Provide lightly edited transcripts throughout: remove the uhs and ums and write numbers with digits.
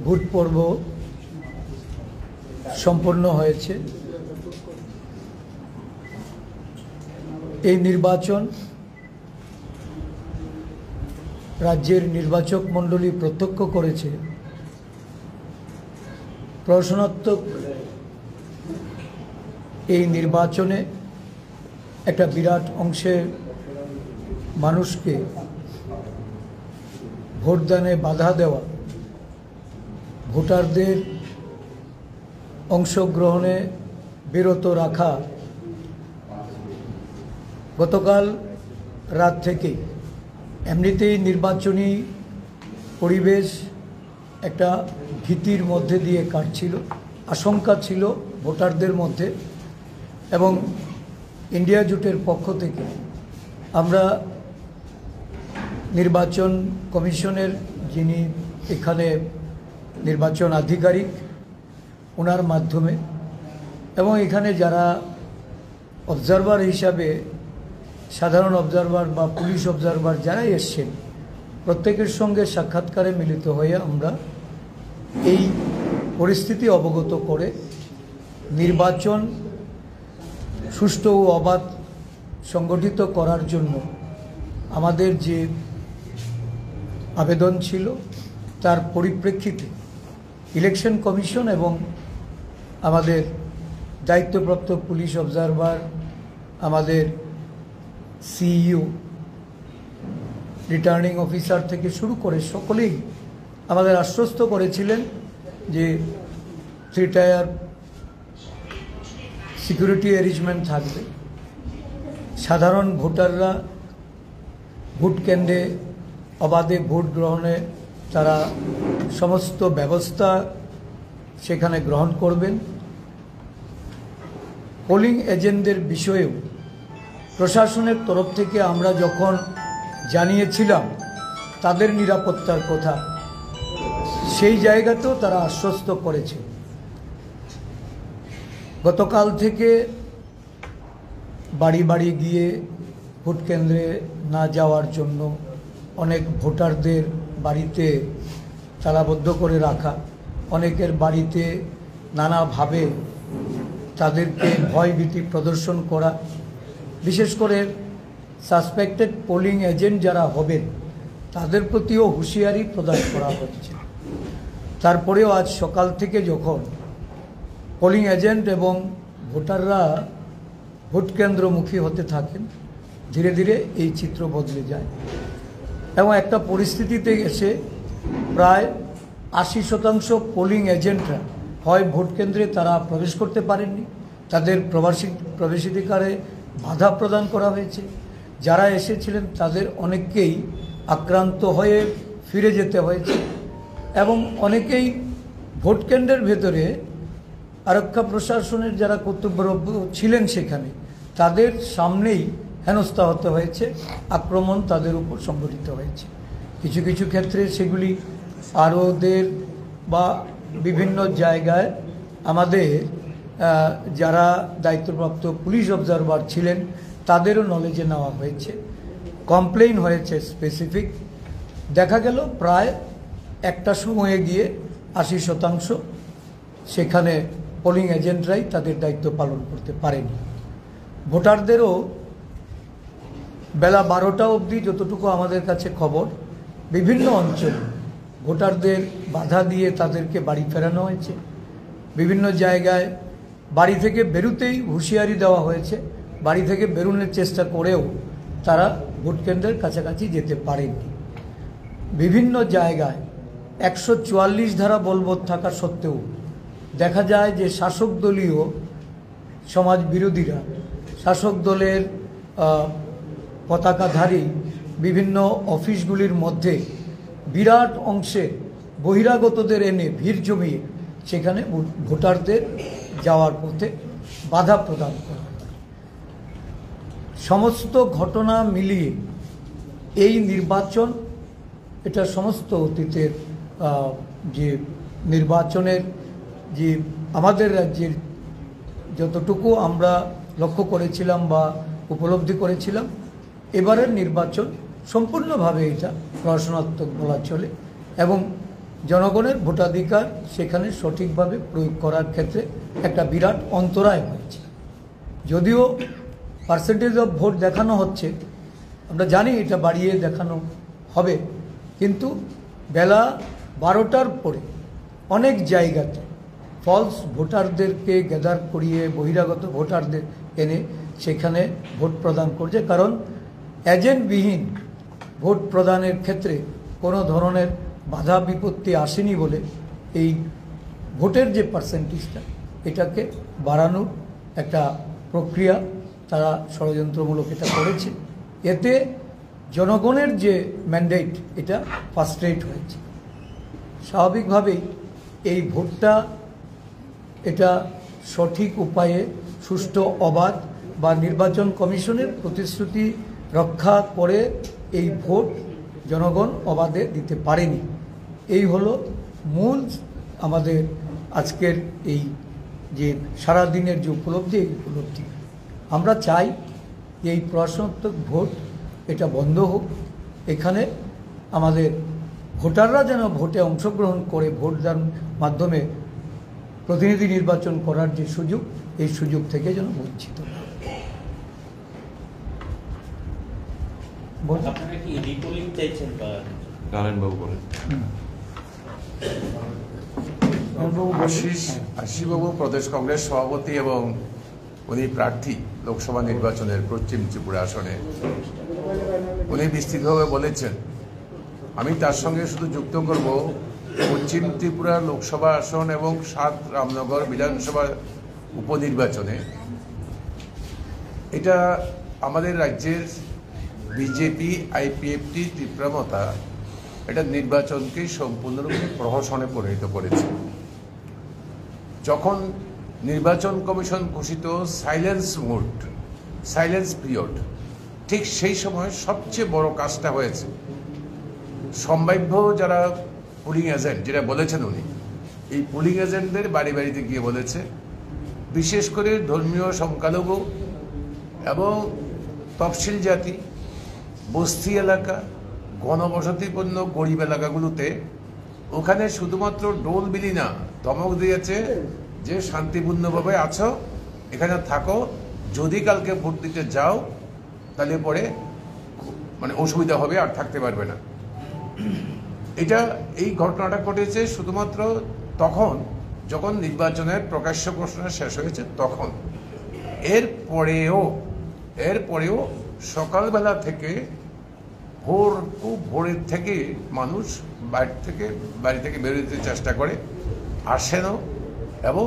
Vote পর্ব সম্পন্ন হয়েছে। এই নির্বাচন রাজ্যের নির্বাচক মণ্ডলী প্রত্যক্ষ করেছে। প্রশাসনাত্মক এই নির্বাচনে একটা বিরাট অংশের মানুষকে ভোটদানে বাধা দেওয়া, ভোটারদের অংশগ্রহণে বিরত রাখা গতকাল রাত থেকে এমনিতেই নির্বাচনী পরিবেশ একটা ভীতির মধ্যে দিয়ে কাটছিল, আশঙ্কা ছিল ভোটারদের মধ্যে। এবং ইন্ডিয়া জোটের পক্ষ থেকে আমরা নির্বাচন কমিশনের যিনি এখানে নির্বাচন আধিকারিক ওনার মাধ্যমে এবং এখানে যারা অবজারভার হিসাবে সাধারণ অবজারভার বা পুলিশ অবজারভার যারাই এসছেন প্রত্যেকের সঙ্গে সাক্ষাৎকারে মিলিত হয়ে আমরা এই পরিস্থিতি অবগত করে নির্বাচন সুষ্ঠু ও অবাধ সংগঠিত করার জন্য আমাদের যে আবেদন ছিল তার পরিপ্রেক্ষিতে ইলেকশন কমিশন এবং আমাদের দায়িত্বপ্রাপ্ত পুলিশ অবজারভার, আমাদের সিইও, রিটার্নিং অফিসার থেকে শুরু করে সকলেই আমাদের আশ্বস্ত করেছিলেন যে 3 টায়ার সিকিউরিটি অ্যারেঞ্জমেন্ট থাকবে। সাধারণ ভোটাররা ভোট কেন্দ্রে অবাধে ভোট গ্রহণে তারা সমস্ত ব্যবস্থা সেখানে গ্রহণ করবেন। পোলিং এজেন্টদের বিষয়েও প্রশাসনের তরফ থেকে আমরা যখন জানিয়েছিলাম তাদের নিরাপত্তার কথা, সেই জায়গাতেও তারা আশ্বস্ত করেছে। গতকাল থেকে বাড়ি বাড়ি গিয়ে ভোট কেন্দ্রে না যাওয়ার জন্য অনেক ভোটারদের বাড়িতে তালাবদ্ধ করে রাখা, অনেকের বাড়িতে নানাভাবে তাদেরকে ভয়ভীতি প্রদর্শন করা, বিশেষ করে সাসপেক্টেড পোলিং এজেন্ট যারা হবেন তাদের প্রতিও হুঁশিয়ারি প্রদান করা হচ্ছে। তারপরেও আজ সকাল থেকে যখন পোলিং এজেন্ট এবং ভোটাররা ভোট কেন্দ্রমুখী হতে থাকেন ধীরে ধীরে এই চিত্র বদলে যায় এবং একটা পরিস্থিতিতে এসে প্রায় 80% পোলিং এজেন্টরা হয় ভোট কেন্দ্রে তারা প্রবেশ করতে পারেননি, তাদের প্রবেশাধিকারে বাধা প্রদান করা হয়েছে। যারা এসেছিলেন তাদের অনেককেই আক্রান্ত হয়ে ফিরে যেতে হয়েছে এবং অনেকেই ভোট কেন্দ্রের ভেতরে আরক্ষা প্রশাসনের যারা কর্তব্যরত ছিলেন সেখানে তাদের সামনেই হেনস্থা হতে হয়েছে, আক্রমণ তাদের উপর সংঘটিত হয়েছে। কিছু কিছু ক্ষেত্রে সেগুলি আরোদের বা বিভিন্ন জায়গায় আমাদের যারা দায়িত্বপ্রাপ্ত পুলিশ অবজারভার ছিলেন তাদেরও নলেজে নেওয়া হয়েছে, কমপ্লেইন হয়েছে স্পেসিফিক। দেখা গেল প্রায় একটা সময়ে গিয়ে 80% সেখানে পোলিং এজেন্টরাই তাদের দায়িত্ব পালন করতে পারেনি। ভোটারদেরও বেলা 12টা অবধি যতটুকু আমাদের কাছে খবর বিভিন্ন অঞ্চলে ভোটারদের বাধা দিয়ে তাদেরকে বাড়ি ফেরানো হয়েছে। বিভিন্ন জায়গায় বাড়ি থেকে বেরোতেই হুঁশিয়ারি দেওয়া হয়েছে, বাড়ি থেকে বেরোনোর চেষ্টা করেও তারা ভোট কেন্দ্রের কাছাকাছি যেতে পারেননি। বিভিন্ন জায়গায় 144 ধারা বলবৎ থাকা সত্ত্বেও দেখা যায় যে শাসক দলীয় সমাজ বিরোধীরা, শাসক দলের পতাকাধারী বিভিন্ন অফিসগুলির মধ্যে বিরাট অংশে বহিরাগতদের এনে ভিড় জমিয়ে সেখানে ভোটারদের যাওয়ার পথে বাধা প্রদান করা। সমস্ত ঘটনা মিলিয়ে এই নির্বাচন এটা সমস্ত অতীতের যে নির্বাচনের যে আমাদের রাজ্যের যতটুকু আমরা লক্ষ্য করেছিলাম বা উপলব্ধি করেছিলাম, এবারের নির্বাচন সম্পূর্ণভাবে এটা প্রশাসনাত্মক বলা চলে এবং জনগণের ভোটাধিকার সেখানে সঠিকভাবে প্রয়োগ করার ক্ষেত্রে একটা বিরাট অন্তরায় হয়েছে। যদিও পার্সেন্টেজ অফ ভোট দেখানো হচ্ছে, আমরা জানি এটা বাড়িয়ে দেখানো হবে, কিন্তু বেলা 12টার পরে অনেক জায়গাতে ফলস ভোটারদেরকে গ্যাদার করিয়ে বহিরাগত ভোটারদের এনে সেখানে ভোট প্রদান করছে। কারণ এজেন্টবিহীন ভোট প্রদানের ক্ষেত্রে কোনো ধরনের বাধা বিপত্তি আসেনি বলে এই ভোটের যে পার্সেন্টেজটা এটাকে বাড়ানোর একটা প্রক্রিয়া তারা ষড়যন্ত্রমূলক এটা করেছে। এতে জনগণের যে ম্যান্ডেট এটা ফ্রাস্ট্রেট হয়েছে। স্বাভাবিকভাবেই এই ভোটটা এটা সঠিক উপায়ে সুষ্ঠু অবাধ বা নির্বাচন কমিশনের প্রতিশ্রুতি রক্ষা করে এই ভোট জনগণ অবাধে দিতে পারেনি। এই হলো মূল আমাদের আজকের এই যে সারাদিনের যে উপলব্ধি, এই উপলব্ধি আমরা চাই যে এই প্রশ্নোত্তর ভোট এটা বন্ধ হোক। এখানে আমাদের ভোটাররা যেন ভোটে অংশগ্রহণ করে ভোটদান মাধ্যমে প্রতিনিধি নির্বাচন করার যে সুযোগ, এই সুযোগ থেকে যেন বঞ্চিত না। আপনারা কি রিপোলিং চাইছেন বা নারায়ণবাবু বলেন? আশিসবাবু প্রদেশ কংগ্রেস সভাপতি এবং উনি প্রার্থী লোকসভা নির্বাচনের পশ্চিম ত্রিপুরা আসনে। উনি বিস্তৃতভাবে বলেছেন, আমি তার সঙ্গে শুধু যুক্ত করব পশ্চিম ত্রিপুরা লোকসভা আসন এবং 7 রামনগর বিধানসভা উপনির্বাচনে এটা আমাদের রাজ্যের বিজেপি আইপিএফটি তীব্রমতা এটা নির্বাচনকে সম্পূর্ণরূপে প্রহসনে পরিণত করেছে। যখন নির্বাচন কমিশন ঘোষিত সাইলেন্স মুড, সাইলেন্স পিরিয়ড, ঠিক সেই সময় সবচেয়ে বড় কাজটা হয়েছে। সম্ভাব্য যারা পুলিং এজেন্ট, যেটা বলেছেন উনি, এই পুলিং এজেন্টদের বাড়ি বাড়িতে গিয়ে বলেছে, বিশেষ করে ধর্মীয় সংখ্যালঘু এবং তফসিল জাতি, বস্তি এলাকা, ঘনবসতিপূর্ণ গরিব এলাকাগুলোতে ওখানে শুধুমাত্র ডোল বিলি না, ধমক দিয়েছে যে শান্তিপূর্ণভাবে আছো, এখানে থাকো, যদি কালকে ভোট দিতে যাও তাহলে পরে মানে অসুবিধা হবে, আর থাকতে পারবে না। এই ঘটনাটা ঘটেছে শুধুমাত্র তখন যখন নির্বাচনের প্রকাশ্য ঘোষণা শেষ হয়েছে তখন। এরপরেও সকালবেলা থেকে খুব ভোরের থেকে মানুষ বাড়ি থেকে বেরোতে চেষ্টা করে, আসেনও, এবং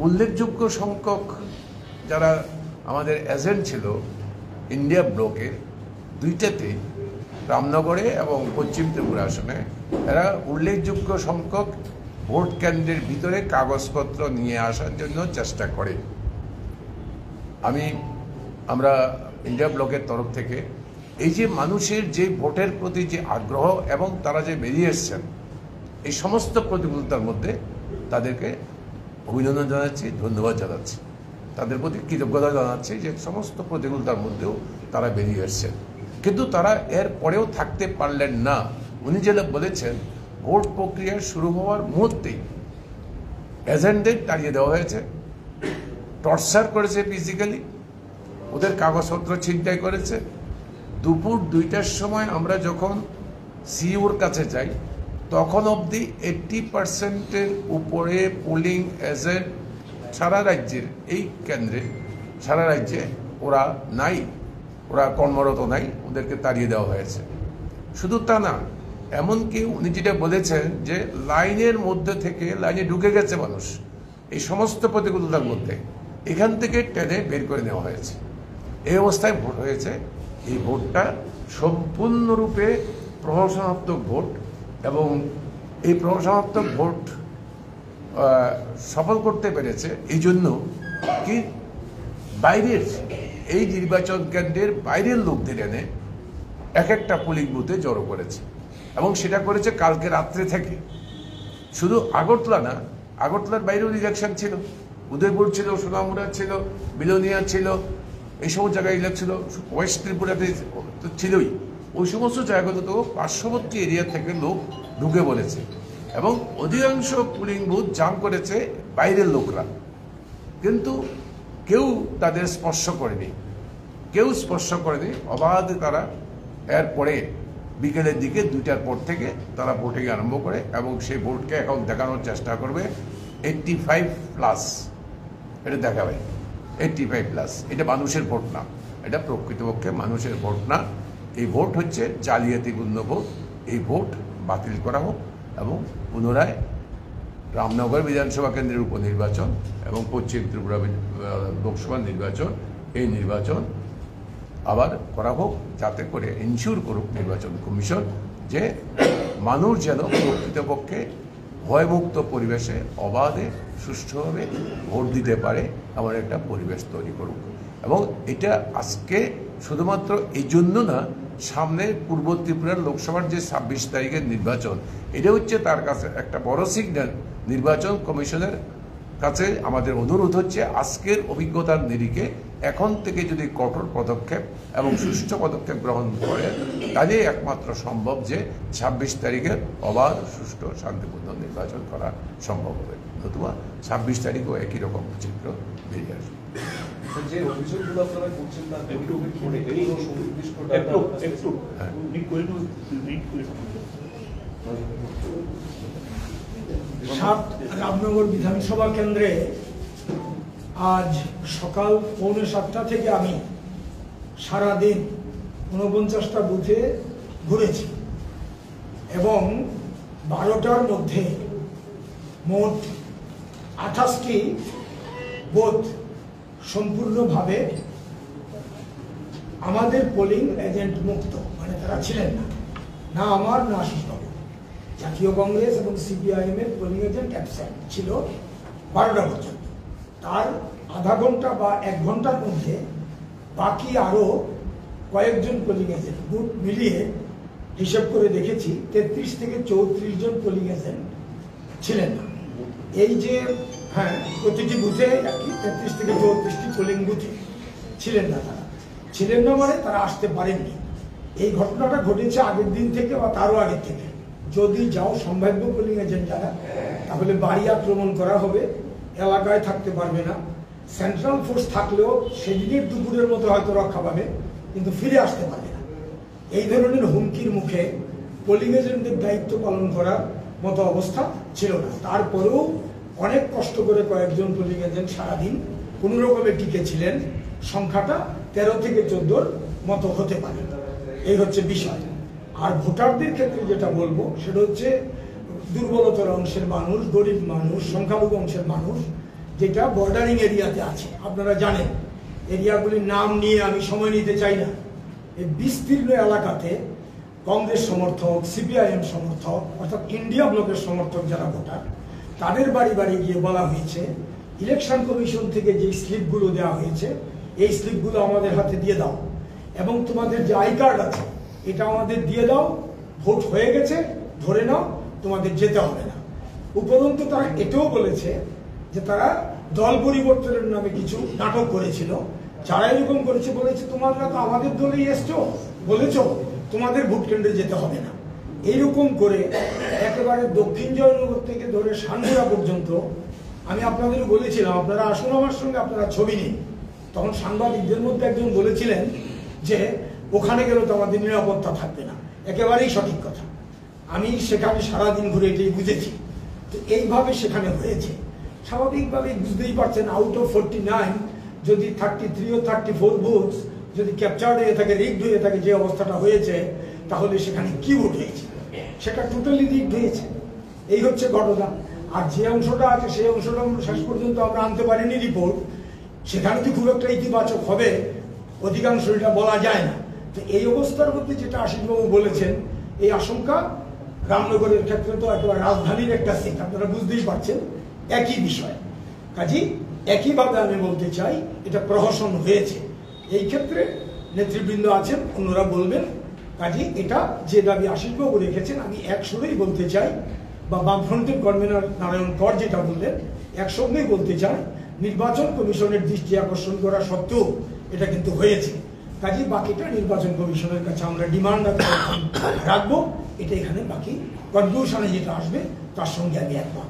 উল্লেখযোগ্য সংখ্যক যারা আমাদের এজেন্ট ছিল ইন্ডিয়া ব্লকের দুইটাতে, রামনগরে এবং পশ্চিম ত্রিপুরা আসনে, এরা উল্লেখযোগ্য সংখ্যক ভোট কেন্দ্রের ভিতরে কাগজপত্র নিয়ে আসার জন্য চেষ্টা করে। আমরা ইন্ডিয়া ব্লকের তরফ থেকে এই যে মানুষের যে ভোটের প্রতি যে আগ্রহ এবং তারা যে বেরিয়ে এসছেন, এই সমস্ত প্রতিকূলতার মধ্যে তাদেরকে অভিনন্দন জানাচ্ছি, ধন্যবাদ জানাচ্ছি, তাদের প্রতি কৃতজ্ঞতা জানাচ্ছি যে সমস্ত প্রতিকূলতার মধ্যেও তারা বেরিয়ে এসছেন। কিন্তু তারা এর পরেও থাকতে পারলেন না। উনি যেটা বলেছেন, ভোট প্রক্রিয়া শুরু হওয়ার মুহূর্তেই এজেন্টদের তাড়িয়ে দেওয়া হয়েছে, টর্চার করেছে ফিজিক্যালি, ওদের কাগজপত্র ছিনতাই করেছে। দুপুর 2টার সময় আমরা যখন সিইওর কাছে যাই তখন অবধি 80%-এর উপরে পোলিং এজেন্ট সারা রাজ্যের এই কেন্দ্রে, সারা রাজ্যে ওরা নাই, ওরা কর্মরত নাই, ওদেরকে তাড়িয়ে দেওয়া হয়েছে। শুধু তা না, এমনকি উনি যেটা বলেছেন যে লাইনের মধ্যে থেকে লাইনে ঢুকে গেছে মানুষ, এই সমস্ত প্রতিকূলতার মধ্যে এখান থেকে টেনে বের করে নেওয়া হয়েছে। এই অবস্থায় ভোট হয়েছে। এই ভোটটা সম্পূর্ণরূপে প্রহসনাত্মক ভোট, এবং এই প্রহসনাত্মক ভোট সফল করতে পেরেছে এই জন্য কি বাইরের এই নির্বাচন কেন্দ্রের বাইরের লোকদের এনে এক একটা পোলিং বুথে জড়ো করেছে, এবং সেটা করেছে কালকে রাত্রে থেকে। শুধু আগরতলা না, আগরতলার বাইরেও ইলেকশন ছিল, উদয়পুর ছিল, সোনামুড়া ছিল, বিলোনিয়া ছিল, এই সমস্ত জায়গায় ইলেকশন ছিল, ওয়েস্ট ত্রিপুরাতে তো ছিলই। ওই সমস্ত জায়গাগুলোতেও পার্শ্ববর্তী এরিয়া থেকে লোক ঢুকে বলেছে, এবং অধিকাংশ পুলিং বুথ জাম করেছে বাইরের লোকরা, কিন্তু কেউ তাদের স্পর্শ করেনি, অবাধে তারা এরপরে বিকেলের দিকে 2টার পর থেকে তারা ভোটিং আরম্ভ করে, এবং সেই ভোটকে এখন দেখানোর চেষ্টা করবে 85+, এটা দেখাবে 85+। এটা মানুষের ভোট না, এটা প্রকৃতপক্ষে মানুষের ভোট না। এই ভোট হচ্ছে জালিয়াতিপূর্ণ ভোট। এই ভোট বাতিল করা হোক এবং পুনরায় রামনগর বিধানসভা কেন্দ্রের উপনির্বাচন এবং পশ্চিম ত্রিপুরা লোকসভা নির্বাচন, এই নির্বাচন আবার করা হোক, যাতে করে এনশিওর করুক নির্বাচন কমিশন যে মানুষ যেন প্রকৃতপক্ষে ভয়মুক্ত পরিবেশে অবাধে সুষ্ঠুভাবে ভোট দিতে পারে এমন একটা পরিবেশ তৈরি করুক। এবং এটা আজকে শুধুমাত্র এই জন্য না, সামনে পূর্ব ত্রিপুরার লোকসভার যে 26 তারিখের নির্বাচন, এটা হচ্ছে তার কাছে একটা বড় সিগন্যাল। নির্বাচন কমিশনের কাছে আমাদের অনুরোধ হচ্ছে, আজকের অভিজ্ঞতার নিরিখে এখন থেকে যদি কঠোর পদক্ষেপ এবং সুষ্ঠু পদক্ষেপ গ্রহণ করে, তাহলে একমাত্র সম্ভব যে 26 তারিখের অবাধ, সুষ্ঠু, শান্তিপূর্ণ নির্বাচন করা সম্ভব হবে। নতুবা 26 তারিখও একই রকম চিত্র বেরিয়ে আসবে। যে অভিযোগগুলো আপনারা করছেন তার রামনগর বিধানসভা কেন্দ্রে আজ সকাল 6:45 থেকে আমি সারাদিন 49টা বুথে ঘুরেছি, এবং 12টার মধ্যে মোট 28টি বুথ সম্পূর্ণভাবে আমাদের পোলিং এজেন্ট মুক্ত, মানে তারা ছিলেন না, না আমার না আশিসবাবু। জাতীয় কংগ্রেস এবং সিপিআইএম এর পোলিং এজেন্ট অ্যাবসেন্ট ছিল 12টা পর্যন্ত। তার আধা ঘন্টা বা 1 ঘন্টার মধ্যে বাকি আরো কয়েকজন পোলিং এজেন্ট বুথ মিলিয়ে হিসেব করে দেখেছি 33 থেকে 34 জন পোলিং এজেন্ট ছিলেন না। এই যে প্রতিটি বুথে 33 থেকে 34টি পোলিং বুথে ছিলেন না, তারা ছিলেন না মানে তারা আসতে পারেননি। এই ঘটনাটা ঘটেছে আগের দিন থেকে বা তারও আগের থেকে। যদি যাও সম্ভাব্য পোলিং এজেন্ট যারা, তাহলে বাড়ি আক্রমণ করা হবে, এলাকায় থাকতে পারবে না। সেন্ট্রাল ফোর্স থাকলেও সেদিনের দুপুরের মতো হয়তো রক্ষা পাবে, কিন্তু ফিরে আসতে পারবে না। এই ধরনের হুমকির মুখে পোলিং এজেন্টদের দায়িত্ব পালন করার মতো অবস্থা ছিল না। তারপরেও অনেক কষ্ট করে কয়েকজন পোলিং এজেন্ট সারাদিন কোনো রকমে টিকে ছিলেন। সংখ্যাটা 13 থেকে 14 মতো হতে পারে, এই হচ্ছে বিষয়। আর ভোটারদের ক্ষেত্রে যেটা বলবো সেটা হচ্ছে দুর্বলতর অংশের মানুষ, গরিব মানুষ, সংখ্যালঘু অংশের মানুষ, যেটা বর্ডারিং এরিয়াতে আছে। আপনারা জানেন এরিয়াগুলির নাম নিয়ে আমি সময় নিতে চাই না। এই বিস্তীর্ণ এলাকাতে কংগ্রেস সমর্থক, সিপিআইএম সমর্থক, অর্থাৎ ইন্ডিয়া ব্লকের সমর্থক যারা ভোটার, তাদের বাড়ি বাড়ি গিয়ে বলা হয়েছে ইলেকশন কমিশন থেকে যে স্লিপগুলো দেওয়া হয়েছে, এই স্লিপগুলো আমাদের হাতে দিয়ে দাও, এবং তোমাদের যে আই কার্ড আছে এটা আমাদের দিয়ে দাও, ভোট হয়ে গেছে ধরে নাও, তোমাদের যেতে হবে না। উপরন্তু তারা এটাও বলেছে যে তারা দল পরিবর্তনের নামে কিছু নাটক করেছিল। যারা এরকম করেছে বলেছে তোমরা তো আমাদের দলেই এসছো, বলেছ তোমাদের ভোট কেন্দ্রে যেতে হবে না। এইরকম করে একেবারে দক্ষিণ জয়নগর থেকে ধরে সানগুড়া পর্যন্ত আমি আপনাদের বলেছিলাম আপনারা আসুন আমার সঙ্গে, আপনারা ছবি নিন। তখন সাংবাদিকদের মধ্যে একজন বলেছিলেন যে ওখানে গেলে তো আমাদের নিরাপত্তা থাকবে না। একেবারেই সঠিক কথা। আমি সেখানে সারাদিন ঘুরে এটাই বুঝেছি। তো এইভাবে সেখানে হয়েছে। স্বাভাবিকভাবে বুঝতেই পারছেন, আউট অফ 49 যদি 33 ও 34 ভোট যদি ক্যাপচার্ড হয়ে থাকে, রিগড হয়ে থাকে, যে অবস্থাটা হয়েছে, তাহলে সেখানে কি ভোট হয়েছে? সেটা টোটালি রিগড হয়েছে। এই হচ্ছে ঘটনা। আর যে অংশটা আছে সেই অংশটা শেষ পর্যন্ত আমরা আনতে পারিনি রিপোর্ট, সেখানে তো খুব একটা ইতিবাচক হবে অধিকাংশ এটা বলা যায় না। তো এই অবস্থার মধ্যে যেটা আশিসবাবু বলেছেন, এই আশঙ্কা রামনগরের ক্ষেত্রে তো একেবারে রাজধানীর একটা সিট, আপনারা বুঝতেই পারছেন একই বিষয়। কাজী একইভাবে আমি বলতে চাই এটা প্রহসন হয়েছে। এই ক্ষেত্রে নেতৃবৃন্দ আছেন, অন্যরা বলবেন। কাজী এটা যে দাবি আশিসবাবু রেখেছেন, আমি একসঙ্গেই বলতে চাই, বা বামফ্রন্টের কনভেনর নারায়ণ কর যেটা বললেন, একসঙ্গেই বলতে চাই, নির্বাচন কমিশনের দৃষ্টি আকর্ষণ করা সত্ত্বেও এটা কিন্তু হয়েছে। কাজী বাকিটা নির্বাচন কমিশনের কাছে আমরা ডিমান্ড রাখবো এটা এখানে বাকি কনক্লুশনে যেটা আসবে তার সঙ্গে আমি একমত।